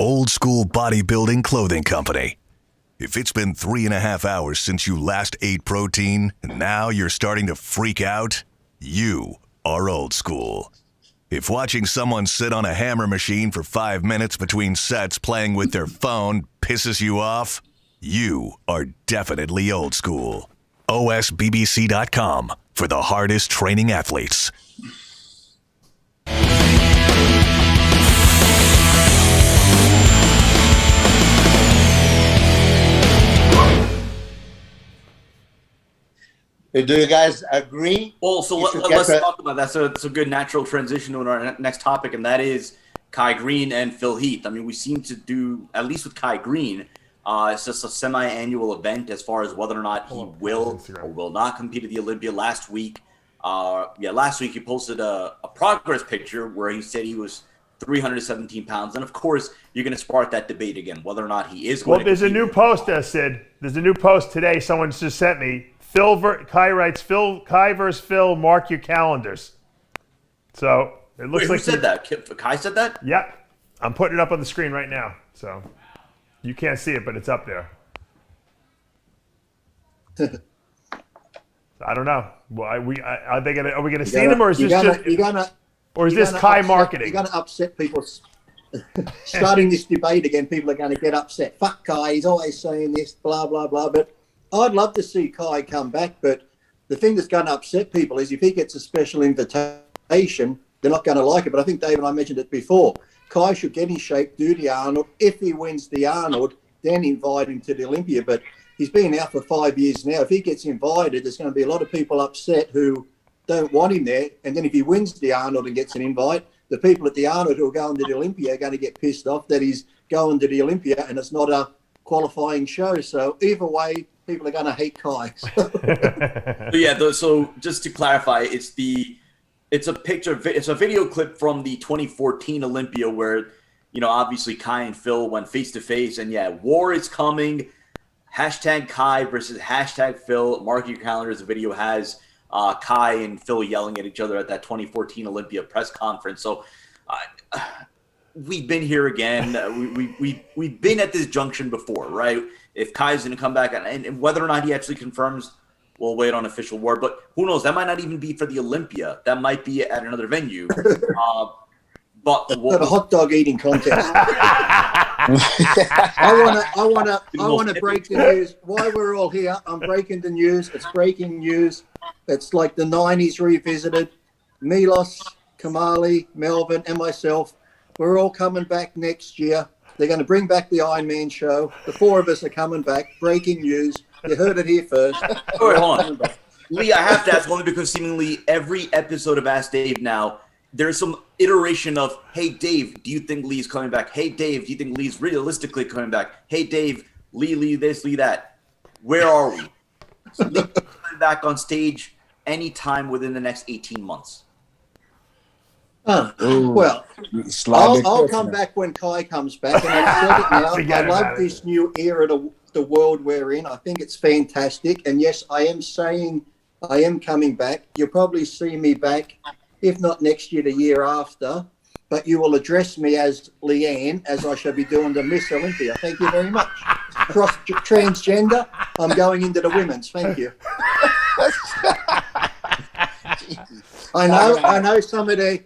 Old School Bodybuilding Clothing Company. If it's been 3.5 hours since you last ate protein and now you're starting to freak out, you are old school. If watching someone sit on a hammer machine for 5 minutes between sets playing with their phone pisses you off, you are definitely old school. OSBBC.com for the hardest training athletes. Do you guys agree? Well, so let's talk about that. So it's a good natural transition to our next topic, and that is Kai Greene and Phil Heath. I mean, we seem to do, at least with Kai Greene, it's just a semi-annual event as far as whether or not he will or will not compete at the Olympia. Last week he posted a progress picture where he said he was 317 pounds. And, of course, you're going to spark that debate again, whether or not he is going to there's a new post there, Sid. There's a new post today someone just sent me. Kai writes, Kai versus Phil, mark your calendars. So it looks like. Who said that? Kai said that? Yeah. I'm putting it up on the screen right now. So you can't see it, but it's up there. I don't know. Well, are we going to see them, or is this Kai marketing? You're going to upset people. Starting this debate again, people are going to get upset. Fuck Kai, he's always saying this, blah, blah, blah. But I'd love to see Kai come back, but the thing that's going to upset people is if he gets a special invitation, they're not going to like it. But I think Dave and I mentioned it before. Kai should get in shape, do the Arnold. If he wins the Arnold, then invite him to the Olympia. But he's been out for 5 years now. If he gets invited, there's going to be a lot of people upset who don't want him there. And then if he wins the Arnold and gets an invite, the people at the Arnold who are going to the Olympia are going to get pissed off that he's going to the Olympia and it's not a qualifying show. So either way, people are going to hate Kai. So just to clarify, it's a video clip from the 2014 Olympia where, obviously Kai and Phil went face to face, and war is coming. #Kai versus #Phil. Mark your calendars. The video has Kai and Phil yelling at each other at that 2014 Olympia press conference. So we've been here again. We've been at this junction before, right? If Kai's going to come back, and whether or not he actually confirms, we'll wait on official word. But who knows? That might not even be for the Olympia. That might be at another venue. But a hot dog eating contest. I want to break the news. While we're all here, I'm breaking the news. It's breaking news. It's like the 90s revisited. Milos, Kamali, Melvin, and myself, we're all coming back next year. They're going to bring back the Iron Man show. The four of us are coming back. Breaking news. You heard it here first. All right, hold on. Lee, I have to ask only because seemingly every episode of Ask Dave now, there's some iteration of, hey, Dave, do you think Lee's coming back? Hey, Dave, do you think Lee's realistically coming back? Hey, Dave, Lee this, Lee that. Where are we? So Lee coming back on stage anytime within the next 18 months. Well, I'll come back when Kai comes back. And I've said it now. I love this new era of the world we're in. I think it's fantastic. And yes, I am saying I am coming back. You'll probably see me back, if not next year, the year after. But you will address me as Leanne, as I shall be doing the Miss Olympia. Thank you very much. Transgender, I'm going into the women's. Thank you. I know some of the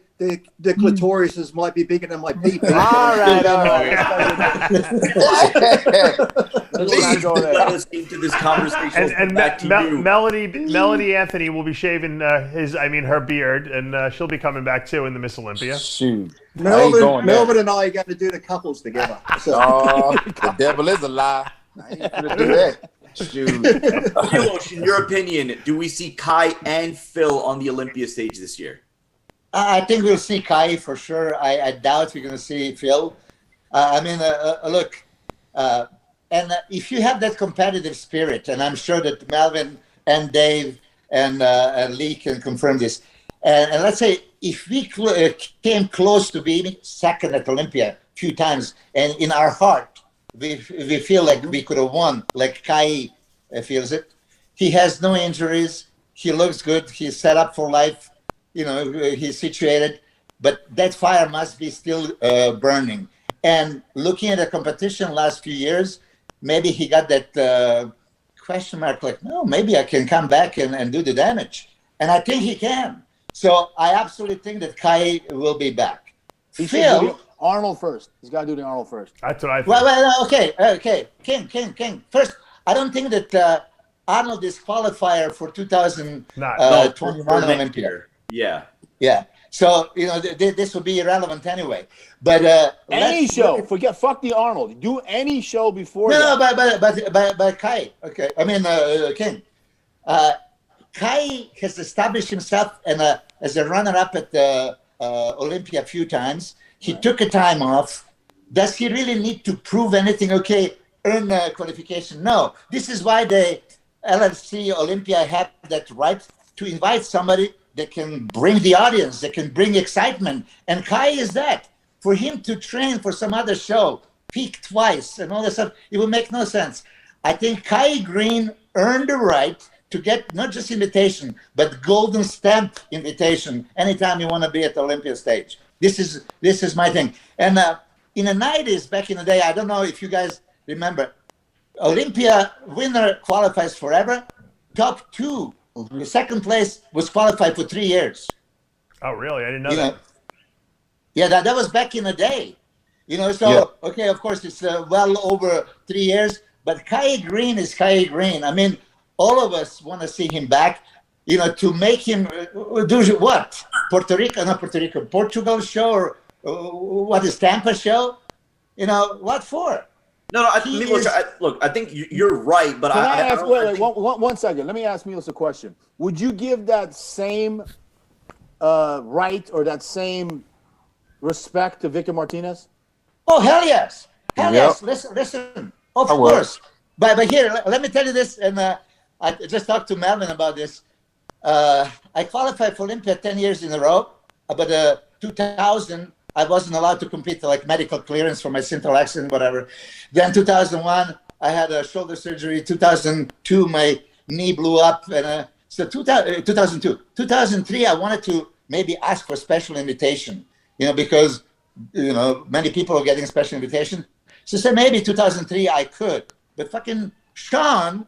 clitorises might be bigger than my pee-pee. All right. Let us into this conversation. And Melody Anthony will be shaving her beard, and she'll be coming back too in the Miss Olympia. Shoot. Melvin and I are going to do the couples together. So. The devil is a lie. I ain't going to do that. Milos, in your opinion, do we see Kai and Phil on the Olympia stage this year? I think we'll see Kai for sure. I doubt we're going to see Phil. Look, and if you have that competitive spirit, and I'm sure that Melvin and Dave and Lee can confirm this, and let's say if we came close to being second at Olympia a few times, and in our heart, we feel like we could have won, like Kai feels it. He has no injuries. He looks good. He's set up for life. He's situated. But that fire must be still burning. And looking at the competition last few years, maybe he got that question mark, like, no, maybe I can come back and do the damage. And I think he can. So I absolutely think that Kai will be back. He should do the Arnold first. He's got to do the Arnold first. That's what I think. Well, okay. King. First, I don't think that Arnold is qualifier for 2021 Olympia. Yeah. So, this will be irrelevant anyway. But any show, fuck the Arnold. Do any show before that. But Kai, okay. I mean, King. Kai has established himself as a runner-up at the Olympia a few times. He took a time off. Does he really need to prove anything? Okay, earn qualification? No. This is why the LFC Olympia have that right to invite somebody that can bring the audience, that can bring excitement. And Kai is that. For him to train for some other show, peak twice and all that stuff, it would make no sense. I think Kai Greene earned the right to get not just invitation, but golden stamp invitation anytime you want to be at the Olympia stage. This is my thing. And in the 90s, back in the day, I don't know if you guys remember, Olympia winner qualifies forever. Top two, the second place was qualified for 3 years. Oh, really? I didn't know that. Yeah, that was back in the day. Okay, of course, it's well over 3 years, but Kai Greene is Kai Greene. I mean, all of us want to see him back, to make him do what? Portugal show, or what is Tampa show? What for? No, I think you're right, but Can I ask, wait, one second. Let me ask Milos a question. Would you give that same right or that same respect to Victor Martinez? Oh, hell yes. Yes. Listen. Of course. But here, let me tell you this, and I just talked to Melvin about this. I qualified for Olympia 10 years in a row, but 2000, I wasn't allowed to compete, like medical clearance for my central accident, whatever. Then 2001, I had a shoulder surgery. 2002, my knee blew up. And so 2002. 2003, I wanted to maybe ask for special invitation, because, many people are getting special invitation. So say maybe 2003 I could. But fucking Sean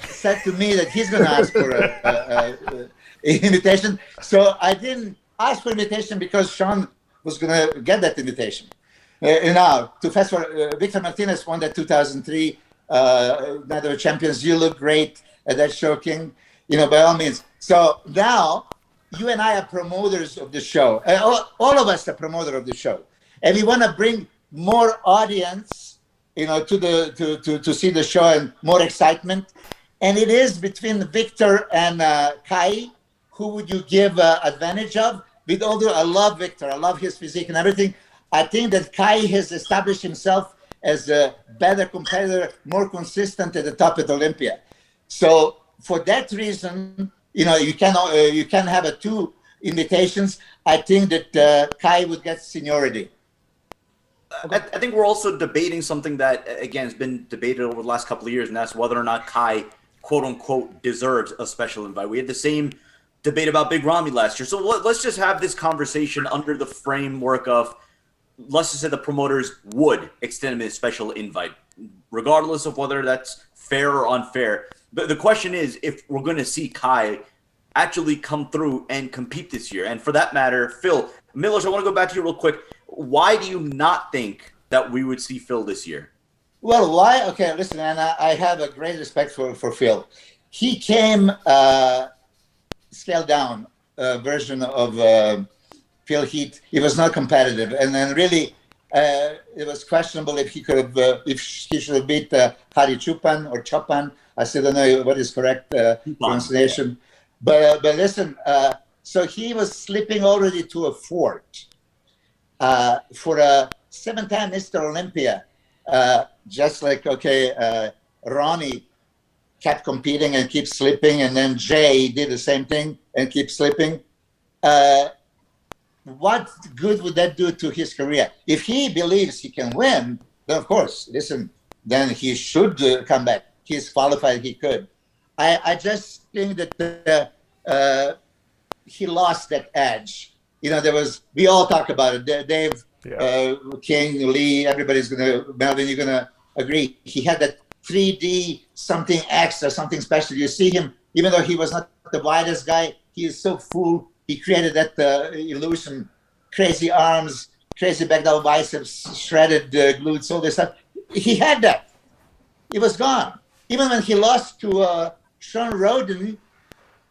said to me that he's going to ask for an invitation. So I didn't ask for invitation because Sean was going to get that invitation. Victor Martinez won that 2003 Night of the Champions. You look great at that show, King. By all means. So now you and I are promoters of the show. All of us are promoter of the show, and we want to bring more audience, to see the show and more excitement. And it is between Victor and Kai. Who would you give advantage of? With all I love Victor. I love his physique and everything. I think that Kai has established himself as a better competitor, more consistent at the top of Olympia. So for that reason, you can have two invitations. I think that Kai would get seniority. I think we're also debating something that, again, has been debated over the last couple of years, and that's whether or not Kai, quote unquote, deserves a special invite. We had the same debate about Big Ramy last year. So let's just have this conversation under the framework of, let's just say the promoters would extend him a special invite, regardless of whether that's fair or unfair. But the question is, if we're going to see Kai actually come through and compete this year. And for that matter, Phil, Milos, I want to go back to you real quick. Why do you not think that we would see Phil this year? Well, why? Okay, listen, and I have a great respect for Phil. He came scaled down version of Phil Heath. He was not competitive, and then really it was questionable if he could have, if he should have beat Hari Chupan or Chopan. I still don't know what is correct pronunciation. But listen, so he was slipping already to a fourth for a 7-time Mr. Olympia. Just like Ronnie kept competing and keep slipping, and then Jay did the same thing and keep slipping. What good would that do to his career? If he believes he can win, then of course, listen, then he should come back. He's qualified, he could. I just think that he lost that edge. We all talk about it. Dave King, Lee, everybody's Melvin, you're gonna agree. He had that 3D something extra, something special. You see him, even though he was not the widest guy, he is so full. He created that illusion, crazy arms, crazy back down biceps, shredded glutes, all this stuff. He had that. It was gone. Even when he lost to Sean Roden,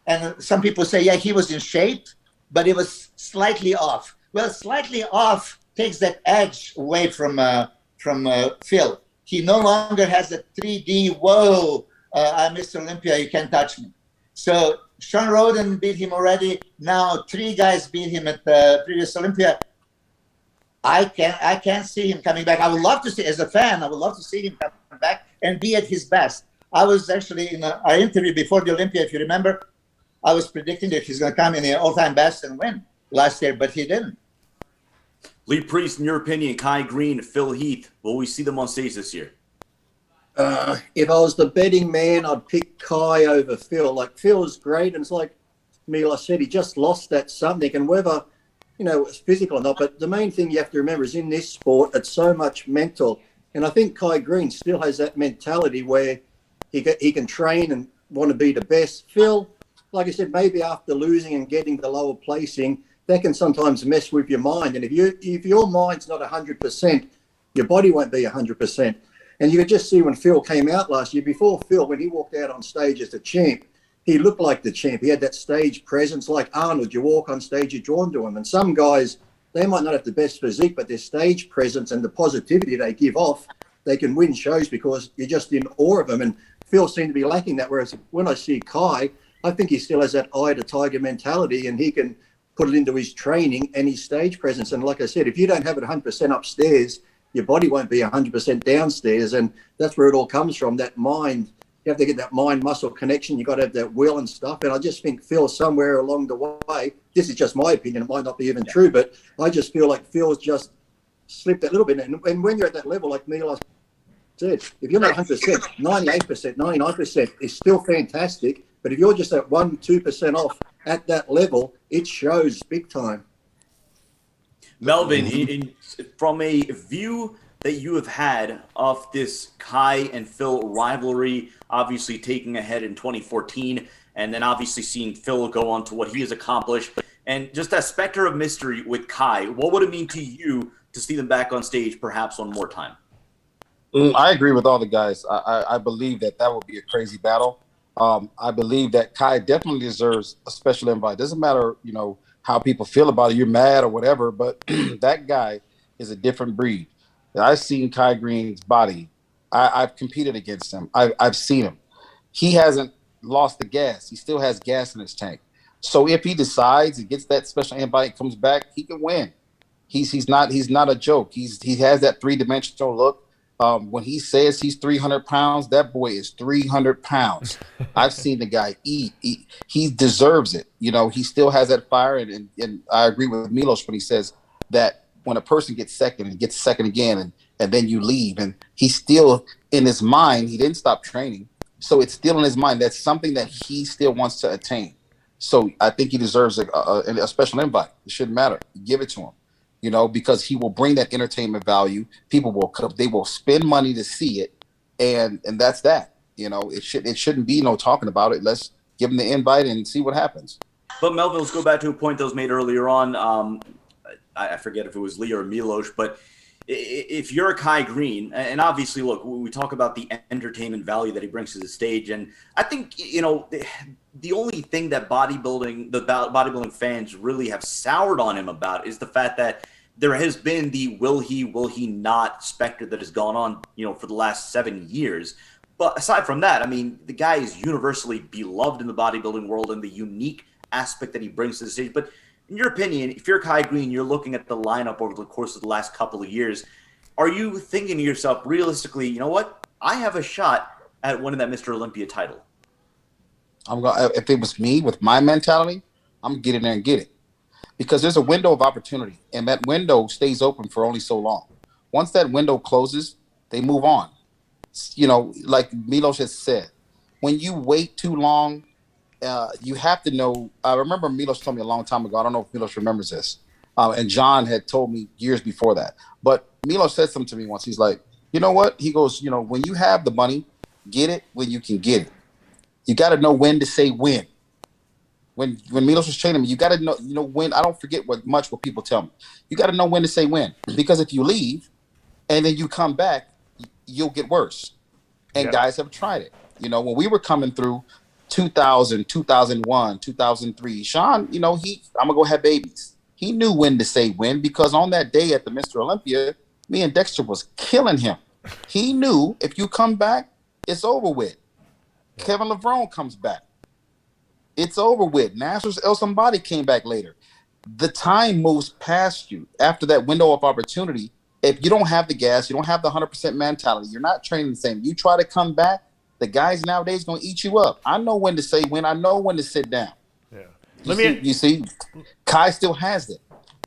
and some people say, yeah, he was in shape, but it was slightly off. Well, slightly off takes that edge away from Phil. He no longer has a 3D, whoa, I'm Mr. Olympia, you can't touch me. So Sean Roden beat him already. Now 3 guys beat him at the previous Olympia. I can't see him coming back. I would love to see, as a fan, I would love to see him come back and be at his best. I was actually in our interview before the Olympia, if you remember, I was predicting that he's going to come in the all-time best and win last year, but he didn't. Lee Priest, in your opinion, Kai Greene, Phil Heath, will we see them on stage this year? If I was the betting man, I'd pick Kai over Phil. Like, Phil's great, and it's like Milos said, he just lost that something, and whether, it's physical or not, but the main thing you have to remember is in this sport, it's so much mental. And I think Kai Greene still has that mentality where he can train and want to be the best. Phil, like I said, maybe after losing and getting the lower placing, that can sometimes mess with your mind. And if your mind's not 100%, your body won't be 100%. And you could just see when Phil came out last year, before Phil, when he walked out on stage as the champ, he looked like the champ. He had that stage presence like Arnold. You walk on stage, you're drawn to him. And some guys, they might not have the best physique, but their stage presence and the positivity they give off, they can win shows because you're just in awe of them. And Phil seemed to be lacking that. Whereas when I see Kai, I think he still has that eye to tiger mentality, and he can put it into his training and his stage presence. And like I said, if you don't have it 100% upstairs, your body won't be 100% downstairs. And that's where it all comes from, that mind. You have to get that mind-muscle connection. You got to have that will and stuff. And I just think Phil, somewhere along the way, this is just my opinion, it might not be even true, but I just feel like Phil's just slipped a little bit. And when you're at that level, like Milos said, if you're not 100%, 98%, 99% is still fantastic. But if you're just at 1-2% off at that level, it shows big time. Melvin, from a view that you have had of this Kai and Phil rivalry, obviously taking ahead in 2014, and then obviously seeing Phil go on to what he has accomplished, and just that specter of mystery with Kai, what would it mean to you to see them back on stage perhaps one more time? I agree with all the guys. I believe that would be a crazy battle. I believe that Kai definitely deserves a special invite. Doesn't matter, how people feel about it. You're mad or whatever, but that guy is a different breed. I've seen Kai Greene's body. I've competed against him. I've seen him. He hasn't lost the gas. He still has gas in his tank. So if he decides and gets that special invite, comes back, he can win. He's not a joke. He has that 3-dimensional look. When he says he's 300 pounds, that boy is 300 pounds. I've seen the guy eat. He deserves it. He still has that fire. And I agree with Milos when he says that when a person gets second and gets second again, and then you leave, and he's still in his mind, he didn't stop training. So it's still in his mind. That's something that he still wants to attain. So I think he deserves a special invite. It shouldn't matter. Give it to him. Because he will bring that entertainment value. People will come, they will spend money to see it, and that's that. It shouldn't be no talking about it. Let's give him the invite and see what happens. But Melvin, let's go back to a point that was made earlier on. I forget if it was Lee or Milos, but if you're a Kai Greene, and obviously, look, we talk about the entertainment value that he brings to the stage, and I think the only thing that bodybuilding fans really have soured on him about is the fact that there has been the will he not specter that has gone on, for the last 7 years. But aside from that, I mean, the guy is universally beloved in the bodybuilding world and the unique aspect that he brings to the stage. But in your opinion, if you're Kai Greene, you're looking at the lineup over the course of the last couple of years, are you thinking to yourself, realistically, you know what? I have a shot at winning that Mr. Olympia title. If it was me with my mentality, I'm going to get in there and get it. Because there's a window of opportunity, and that window stays open for only so long. Once that window closes, they move on. Like Milos has said, when you wait too long, you have to know. I remember Milos told me a long time ago, I don't know if Milos remembers this, And John had told me years before that. But Milos said something to me once. He's like, you know what? He goes, when you have the money, get it when you can get it. You got to know when to say when. When Milos was training me, you got to know, when. I don't forget what people tell me. You got to know when to say when. Because if you leave and then you come back, you'll get worse. And guys have tried it. When we were coming through 2000, 2001, 2003, Sean, I'm going to go have babies. He knew when to say when, because on that day at the Mr. Olympia, me and Dexter was killing him. He knew if you come back, it's over with. Kevin Levrone comes back. It's over with. Nasser's El Somebody came back later. The time moves past you after that window of opportunity. If you don't have the gas, you don't have the 100% mentality, you're not training the same. You try to come back, the guys nowadays going to eat you up. I know when to say when. I know when to sit down. Yeah. You see, Kai still has it.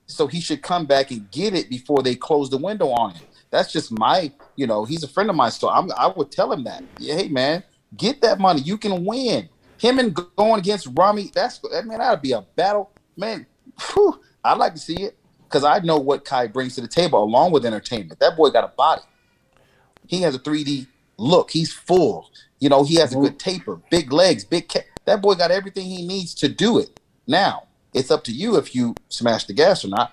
So he should come back and get it before they close the window on him. That's just my, he's a friend of mine. So I would tell him that. Hey, man, get that money. You can win. Him and going against Rami, that'd be a battle. Man, I'd like to see it because I know what Kai brings to the table along with entertainment. That boy got a body. He has a 3D look. He's full. He has a good taper, big legs, that boy got everything he needs to do it. Now, it's up to you if you smash the gas or not.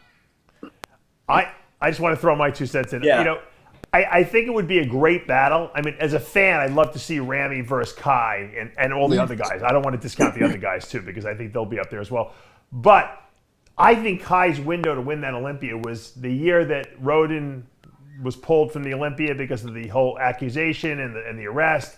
I just want to throw my 2 cents in. Yeah. I think it would be a great battle. I mean, as a fan, I'd love to see Ramy versus Kai and all the other guys. I don't want to discount the other guys, too, because I think they'll be up there as well. But I think Kai's window to win that Olympia was the year that Rodin was pulled from the Olympia because of the whole accusation and the arrest,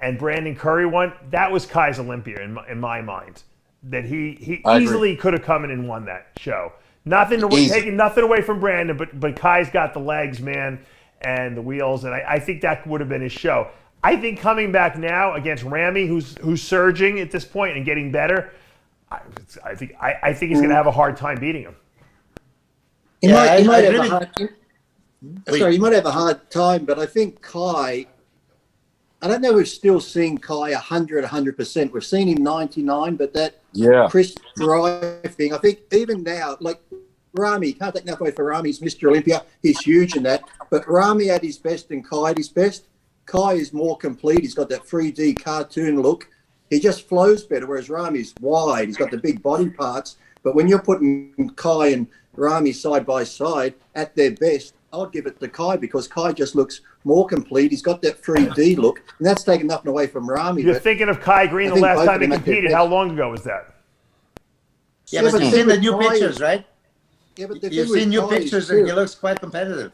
and Brandon Curry won. That was Kai's Olympia in my mind. That he easily could have come in and won that show. Taking nothing away from Brandon, but Kai's got the legs, man, and the wheels, and I think that would have been his show. I think coming back now against Ramy, who's surging at this point and getting better, I think he's going to have a hard time beating him. He might have a hard time, but I think Kai. I don't know if we're still seeing Kai 100%. We've seen him 99, but that Chris Drive thing, I think even now, like Ramy, can't take nothing away for Ramy. He's Mr. Olympia. He's huge in that. But Ramy at his best and Kai at his best. Kai is more complete. He's got that 3D cartoon look. He just flows better, whereas Ramy's wide. He's got the big body parts. But when you're putting Kai and Ramy side by side at their best, I'd give it to Kai because Kai just looks more complete. He's got that 3D look, and that's taking nothing away from Ramy. You're thinking of Kai Greene the last time he competed. How long ago was that? Yeah, but you've seen the new pictures, right? Yeah, but you've seen new pictures, and he looks quite competitive.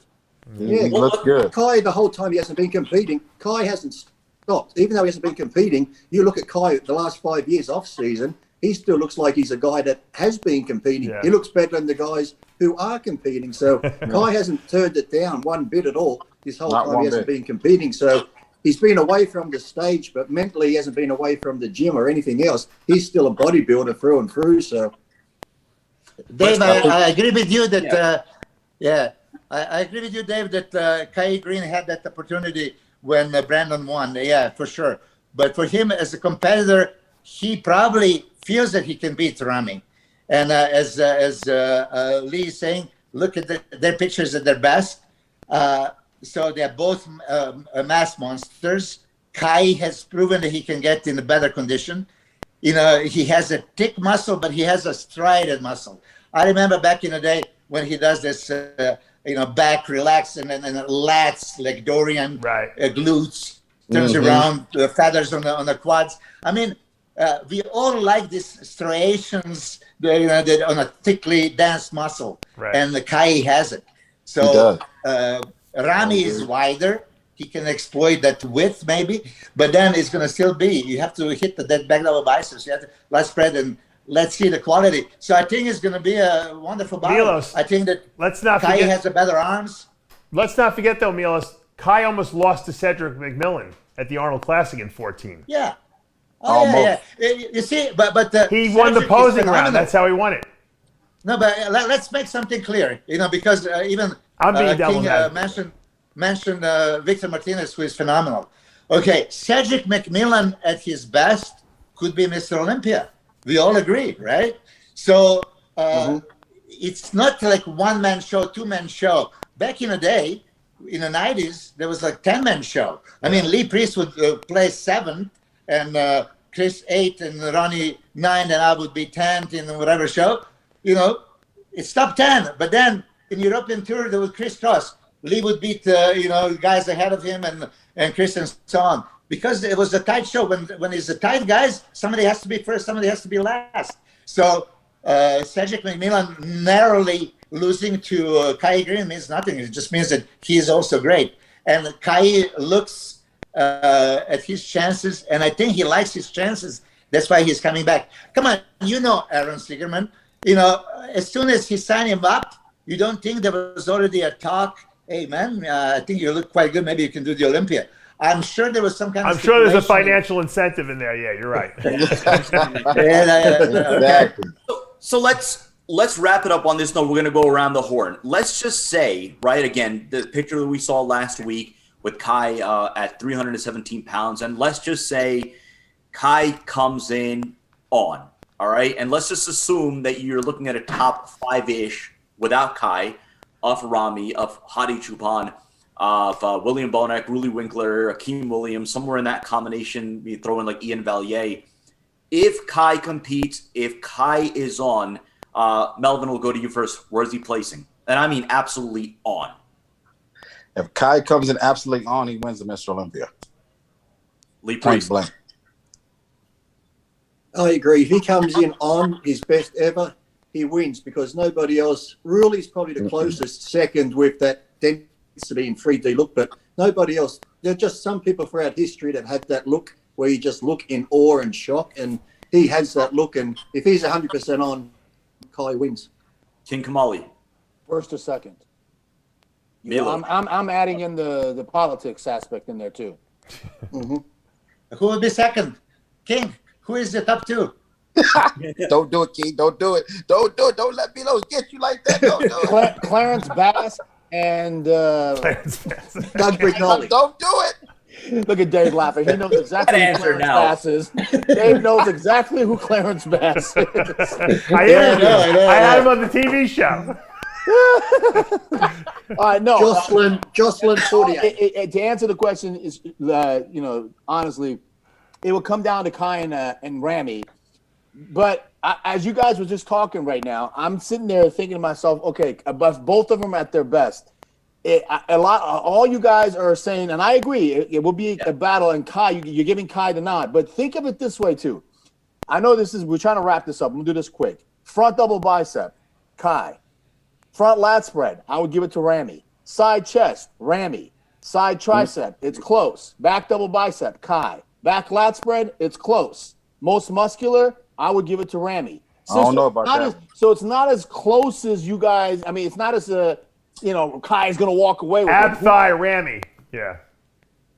Yeah, he looks good. Kai, the whole time he hasn't been competing, Kai hasn't stopped. Even though he hasn't been competing, you look at Kai the last 5 years off season, he still looks like he's a guy that has been competing. Yeah. He looks better than the guys who are competing. So Kai hasn't turned it down one bit at all. This whole time he hasn't been competing. So he's been away from the stage, but mentally he hasn't been away from the gym or anything else. He's still a bodybuilder through and through. So, Dave, I agree with you that, I agree with you, Dave, that Kai Greene had that opportunity when Brandon won. Yeah, for sure. But for him as a competitor, he probably feels that he can beat Ramy. And as Lee is saying, look at their pictures at their best. So they're both mass monsters. Kai has proven that he can get in a better condition. He has a thick muscle, but he has a strided muscle. I remember back in the day when he does this, back relax and lats like Dorian, glutes, turns around, feathers on the quads. I mean, we all like these striations on a thickly dense muscle, and the Kai has it. So Ramy is wider. He can exploit that width maybe, but then it's going to still be, you have to hit that back double biceps. You have to let's spread and let's see the quality. So I think it's going to be a wonderful battle. Milos, I think that Kai has the better arms. Let's not forget though, Milos, Kai almost lost to Cedric McMillan at the Arnold Classic in 14. Yeah. Oh, yeah. You see, but he won the posing round. That's how he won it. No, but let's make something clear. Because even King mentioned Victor Martinez, who is phenomenal. Okay, Cedric McMillan at his best could be Mr. Olympia. We all agree, right? So it's not like one-man show, two-man show. Back in the day, in the 90s, there was like 10-man show. I mean, Lee Priest would play 7th, and Chris 8th, and Ronnie 9th, and I would be 10th in whatever show. You know, it's top 10. But then in European tour, there was crisscross. Lee would beat, guys ahead of him and Chris and so on. Because it was a tight show. When it's a tight guys, somebody has to be first, somebody has to be last. So Cedric McMillan narrowly losing to Kai Greene means nothing. It just means that he is also great. And Kai looks at his chances, and I think he likes his chances. That's why he's coming back. Come on, Aaron Sigerman. As soon as he signed him up, you don't think there was already a talk, hey, man, I think you look quite good. Maybe you can do the Olympia. I'm sure there was some kind of. I'm sure there's a financial incentive in there. Yeah, you're right. Exactly. So let's wrap it up on this note. We're going to go around the horn. Let's just say, right, again, the picture that we saw last week with Kai at 317 pounds, and let's just say Kai comes in on, all right? And let's just assume that you're looking at a top 5-ish without Kai, of Rami, of Hadi Choopan, of William Bonac, Ruli Winkler, Akeem Williams, somewhere in that combination, you throw in like Ian Valier. If Kai competes, if Kai is on, Melvin will go to you first. Where's he placing? And I mean absolutely on. If Kai comes in absolutely on, he wins the Mr. Olympia. Lee Point Priest. blank. I agree. If he comes in on his best ever, he wins because nobody else. Ruli's probably the closest second with that density in 3D look, but nobody else. There are just some people throughout history that have that look where you just look in awe and shock, and he has that look. And if he's 100% on, Kai wins. King Kamali. First or second? Milo. I'm adding in the politics aspect in there too. Mm-hmm. Who will be second? King. Who is the top 2? Don't do it, King. Don't do it. Don't do it. Don't let Milos get you like that. Don't do it. Clarence Bass and Doug Brignoli. Don't do it. look at Dave laughing. He knows exactly who answer Clarence now. Bass is. Dave knows exactly who Clarence Bass is. I had him on the TV show. All right, no. Jocelyn Fortier. To answer the question is, honestly, it will come down to Kai and Rami. But as you guys were just talking right now, I'm sitting there thinking to myself, okay, but both of them at their best. All you guys are saying, and I agree, it will be a battle, and Kai, you're giving Kai the nod. But think of it this way too. I know we're trying to wrap this up. I'm gonna do this quick. Front double bicep, Kai. Front lat spread, I would give it to Rami. Side chest, Rami. Side tricep, it's close. Back double bicep, Kai. Back lat spread, it's close. Most muscular, I would give it to Rami. I don't know about that. So it's not as close as you guys. I mean, it's not as Kai is going to walk away with Ab it. thigh Rami. Yeah.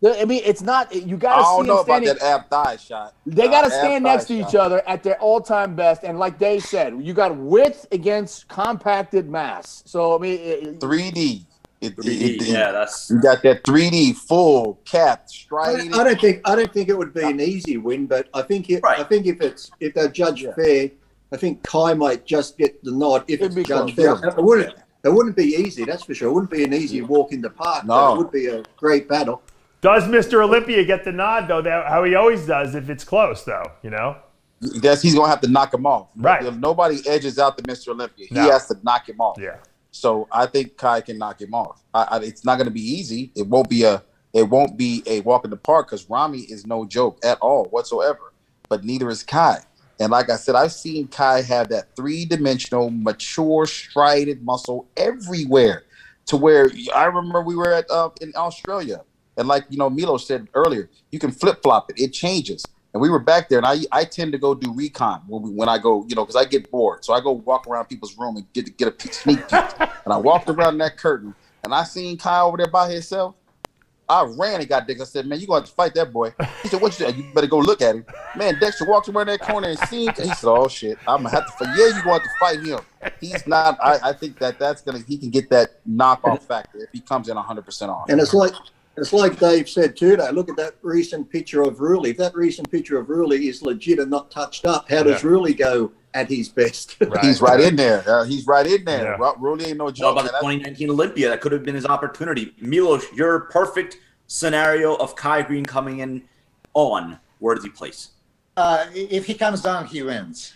I mean, it's not. You got to see I don't know them standing. about that ab thigh shot. They got to Ab stand thigh next to shot. each other at their all-time best. And like Dave said, you got width against compacted mass. So I mean, 3D. Yeah, that's. You got that 3D full cap straight. I don't think it would be an easy win, but I think if they're judged fair, I think Kai might just get the nod if It'd it's be judged close, fair. It wouldn't be easy, that's for sure. It wouldn't be an easy walk in the park. No. But it would be a great battle. Does Mr. Olympia get the nod, though, how he always does if it's close, though, He's gonna have to knock him off. Right. If nobody edges out the Mr. Olympia, No. he has to knock him off. Yeah. So I think Kai can knock him off. It's not going to be easy. It won't be a walk in the park because Rami is no joke at all whatsoever. But neither is Kai. And like I said, I've seen Kai have that 3-dimensional, mature, strided muscle everywhere. To where I remember we were at in Australia, and like Milos said earlier, you can flip flop it. It changes. And we were back there, and I tend to go do recon when I go, because I get bored. So I go walk around people's room and get a sneak peek. And I walked around that curtain, and I seen Kai over there by himself. I ran and got Dexter. I said, man, you're going to have to fight that boy. He said, what you do? You better go look at him. Man, Dexter walked around that corner and seen. He said, oh, shit, I'm going to have to fight. Yeah, you're going to have to fight him. He's not. I think he can get that knockoff factor if he comes in 100% off. And it's like It's like Dave said too, though. Look at that recent picture of Ruli. If that recent picture of Ruli is legit and not touched up, how does Ruli go at his best? He's right in there. He's right in there. Yeah. Ruli ain't no What joke. about the 2019 Olympia? That could have been his opportunity. Milos, your perfect scenario of Kai Greene coming in on, where does he place? If he comes on, he wins.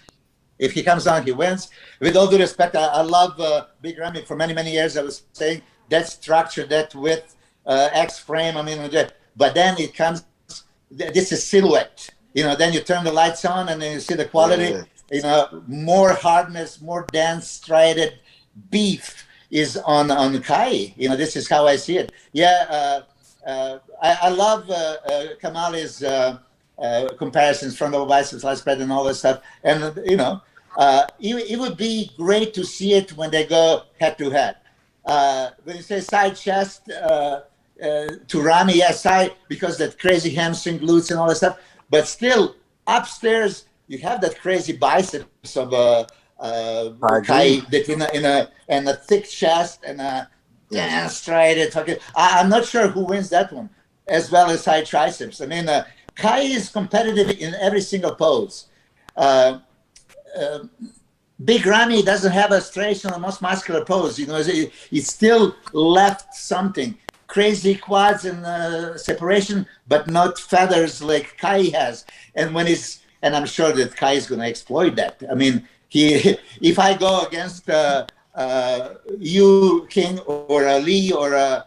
If he comes on, he wins. With all due respect, I love Big Ramy. For many, many years, I was saying that structure, that width, X frame. I mean, but then it comes. This is silhouette. You know, then you turn the lights on and then you see the quality. Yeah. You know, more hardness, more dense, striated beef is on Kai. You know, this is how I see it. Yeah, I love Kamali's comparisons from the biceps, light spread, and all this stuff. And you know, it would be great to see it when they go head to head. When you say side chest to Ramy, yes, side, because that crazy hamstring glutes and all that stuff. But still, upstairs you have that crazy biceps of Kai that in a thick chest and a striated. I'm not sure who wins that one, as well as side triceps. I mean, Kai is competitive in every single pose. Big Ramy doesn't have a straight or most muscular pose. You know, he still left something. Crazy quads and separation, but not feathers like Kai has. And I'm sure that Kai is going to exploit that. I mean, if I go against you, King, or Lee, or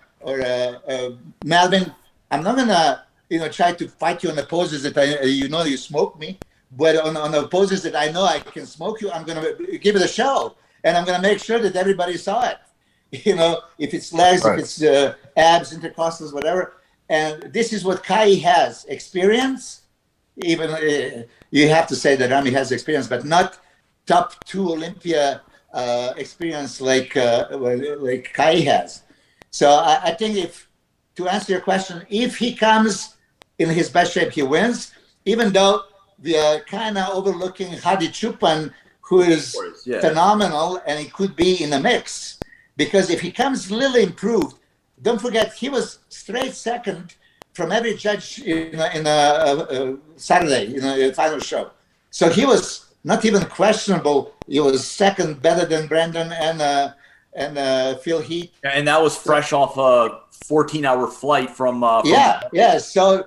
Melvin, I'm not gonna try to fight you on the poses that you smoke me. But on the poses that I know I can smoke you, I'm gonna give it a show, and I'm gonna make sure that everybody saw it. You know, if it's legs, right. If it's abs, intercostals, whatever. And this is what Kai has: experience. Even you have to say that Ramy has experience, but not top 2 Olympia experience like Kai has. So I think to answer your question, if he comes in his best shape, he wins. Even though we are kind of overlooking Hadi Chupan, who is phenomenal, and he could be in the mix. Because if he comes a little improved, don't forget he was straight second from every judge in Saturday, final show. So he was not even questionable. He was second, better than Brandon and Phil Heath. And that was fresh off a 14-hour flight from. Yeah. So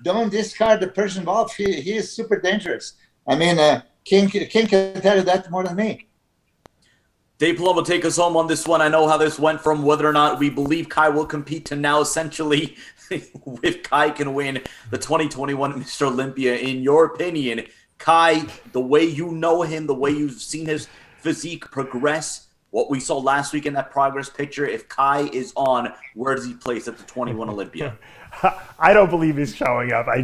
don't discard the Persian Gulf. He is super dangerous. I mean, King can tell you that more than me. Dave Palumbo, take us home on this one. I know how this went from whether or not we believe Kai will compete to now essentially if Kai can win the 2021 Mr. Olympia. In your opinion, Kai, the way you know him, the way you've seen his physique progress, what we saw last week in that progress picture, if Kai is on, where does he place at the 21 Olympia? I don't believe he's showing up. I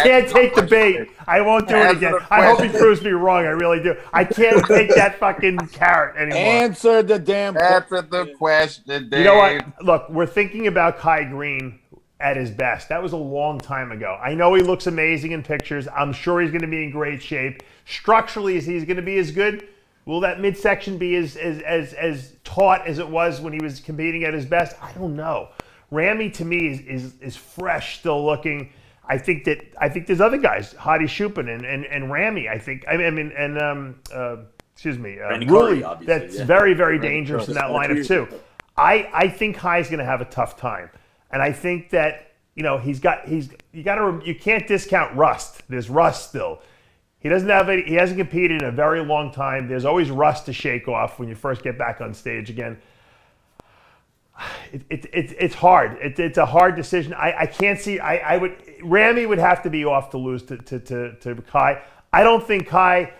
can't take the bait. I won't do it again. I hope he proves me wrong. I really do. I can't take that fucking carrot anymore. Answer the question, Dave. You know what? Look, we're thinking about Kai Greene at his best. That was a long time ago. I know he looks amazing in pictures. I'm sure he's going to be in great shape. Structurally, is he going to be as good? Will that midsection be as taut as it was when he was competing at his best? I don't know. Ramy to me is fresh, still looking. I think there's other guys, Hadi Chupin and Ramy. Ruli. That's very, very dangerous in that lineup too. I think Kai's going to have a tough time, and I think that you can't discount rust. There's rust still. He hasn't competed in a very long time. There's always rust to shake off when you first get back on stage again. It's hard. It's a hard decision. I can't see. Ramy would have to be off to lose to Kai. I don't think Kai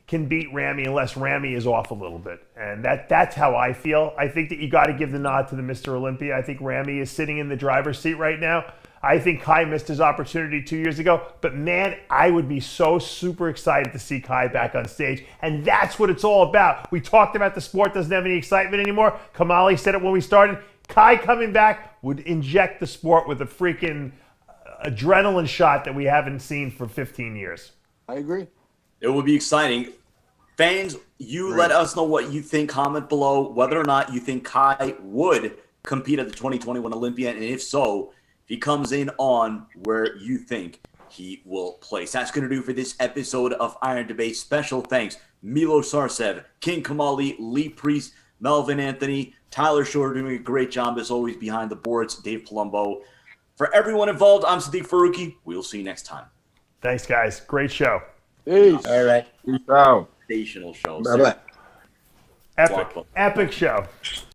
can beat Ramy unless Ramy is off a little bit, and that's how I feel. I think that you got to give the nod to the Mr. Olympia. I think Ramy is sitting in the driver's seat right now. I think Kai missed his opportunity 2 years ago, but man, I would be so super excited to see Kai back on stage, and that's what it's all about. We talked about the sport doesn't have any excitement anymore. Kamali said it when we started. Kai coming back would inject the sport with a freaking adrenaline shot that we haven't seen for 15 years. I agree. It would be exciting. Fans, let us know what you think. Comment below whether or not you think Kai would compete at the 2021 Olympia? And if so, if he comes in on where you think he will place. That's going to do for this episode of Iron Debate. Special thanks, Milos Sarcev, King Kamali, Lee Priest, Melvin Anthony, Tyler Shore doing a great job as always behind the boards, Dave Palumbo. For everyone involved, I'm Sadiq Faruqi. We'll see you next time. Thanks, guys. Great show. Peace. All right. Peace out. Sensational show. Bye-bye. Epic show.